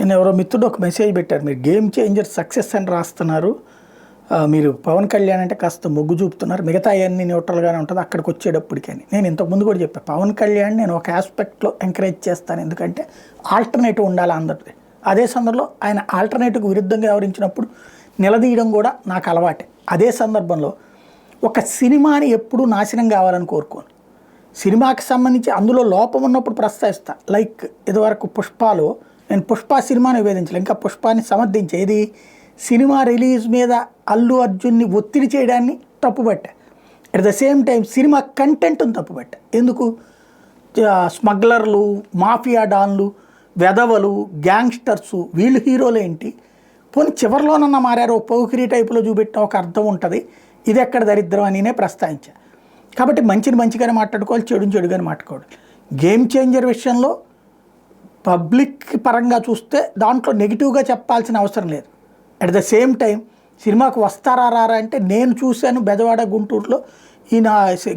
నేను ఎవరో మిత్రుడు ఒక మెసేజ్ పెట్టారు, మీరు గేమ్ చేంజర్ సక్సెస్ అని రాస్తున్నారు, మీరు పవన్ కళ్యాణ్ అంటే కాస్త మొగ్గు చూపుతున్నారు, మిగతా అన్నీ న్యూట్రల్గానే ఉంటుంది అక్కడికి వచ్చేటప్పటికని. నేను ఇంతకుముందు కూడా చెప్పాను, పవన్ కళ్యాణ్ నేను ఒక ఆస్పెక్ట్లో ఎంకరేజ్ చేస్తాను, ఎందుకంటే ఆల్టర్నేటివ్ ఉండాలి అందరిది. అదే సందర్భంలో ఆయన ఆల్టర్నేటివ్కి విరుద్ధంగా వ్యవహరించినప్పుడు నిలదీయడం కూడా నాకు అలవాటే. అదే సందర్భంలో ఒక సినిమాని ఎప్పుడూ నాశనం కావాలని కోరుకోను. సినిమాకి సంబంధించి అందులో లోపం ఉన్నప్పుడు ప్రస్తావిస్తా. లైక్ ఇదివరకు పుష్పలో నేను పుష్ప సినిమాని నివేదించలేదు, ఇంకా పుష్పాన్ని సమర్థించేది సినిమా రిలీజ్ మీద అల్లు అర్జున్ని ఒత్తిడి చేయడాన్ని తప్పుపట్టా. At the same time cinema కంటెంట్ని తప్పుపట్టా. ఎందుకు? స్మగ్లర్లు, మాఫియా డాన్లు, వెధవలు, గ్యాంగ్స్టర్సు వీళ్ళు హీరోలు ఏంటి? పోనీ చివరిలోనన్నా మారారు, పౌకిరీ టైపులో చూపెట్టిన ఒక అర్థం ఉంటుంది, ఇది ఎక్కడ దరిద్రం అనినే ప్రస్తావించా. కాబట్టి మంచిని మంచిగానే మాట్లాడుకోవాలి, చెడుని చెడుగానే మాట్లాడుకోవాలి. గేమ్ చేంజర్ విషయంలో పబ్లిక్ పరంగా చూస్తే దాంట్లో నెగిటివ్గా చెప్పాల్సిన అవసరం లేదు. అట్ ద సేమ్ టైం సినిమాకు వస్తారా రారా అంటే నేను చూశాను బెజవాడ గుంటూరులో, ఈయన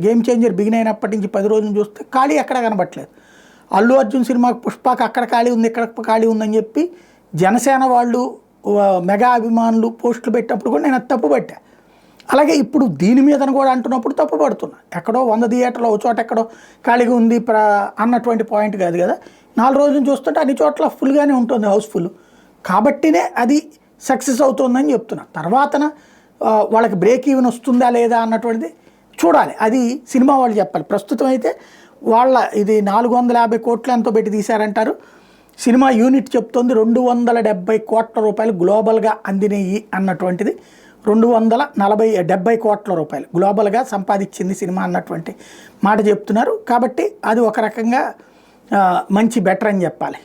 గేమ్ చేంజర్ బిగిన్ అయినప్పటి నుంచి 10 రోజులు చూస్తే ఖాళీ ఎక్కడ కనబట్టలేదు. అల్లు అర్జున్ సినిమాకు పుష్పకి అక్కడ ఖాళీ ఉంది ఇక్కడ ఖాళీ ఉందని చెప్పి జనసేన వాళ్ళు మెగా అభిమానులు పోస్టులు పెట్టినప్పుడు కూడా నేను అది తప్పుపట్టా. అలాగే ఇప్పుడు దీని మీదను కూడా అంటున్నప్పుడు తప్పుపడుతున్నా. ఎక్కడో 100 థియేటర్లో ఒక చోట ఎక్కడో ఖాళీగా ఉంది అన్నటువంటి పాయింట్ కాదు కదా. 4 రోజులు చూస్తుంటే అన్ని చోట్ల ఫుల్గానే ఉంటుంది, హౌస్ఫుల్. కాబట్టినే అది సక్సెస్ అవుతుందని చెప్తున్నా. తర్వాతన వాళ్ళకి బ్రేక్ ఈవెన్ వస్తుందా లేదా అన్నటువంటిది చూడాలి, అది సినిమా వాళ్ళు చెప్పాలి. ప్రస్తుతం అయితే వాళ్ళ ఇది 450 కోట్లు ఎంతో పెట్టి తీశారంటారు. సినిమా యూనిట్ చెప్తుంది 270 కోట్ల రూపాయలు గ్లోబల్గా అందినయి అన్నటువంటిది. 270 కోట్ల రూపాయలు గ్లోబల్గా సంపాదించింది సినిమా అన్నటువంటి మాట చెప్తున్నారు. కాబట్టి అది ఒక రకంగా మంచి బెటర్ అని చెప్పాలి.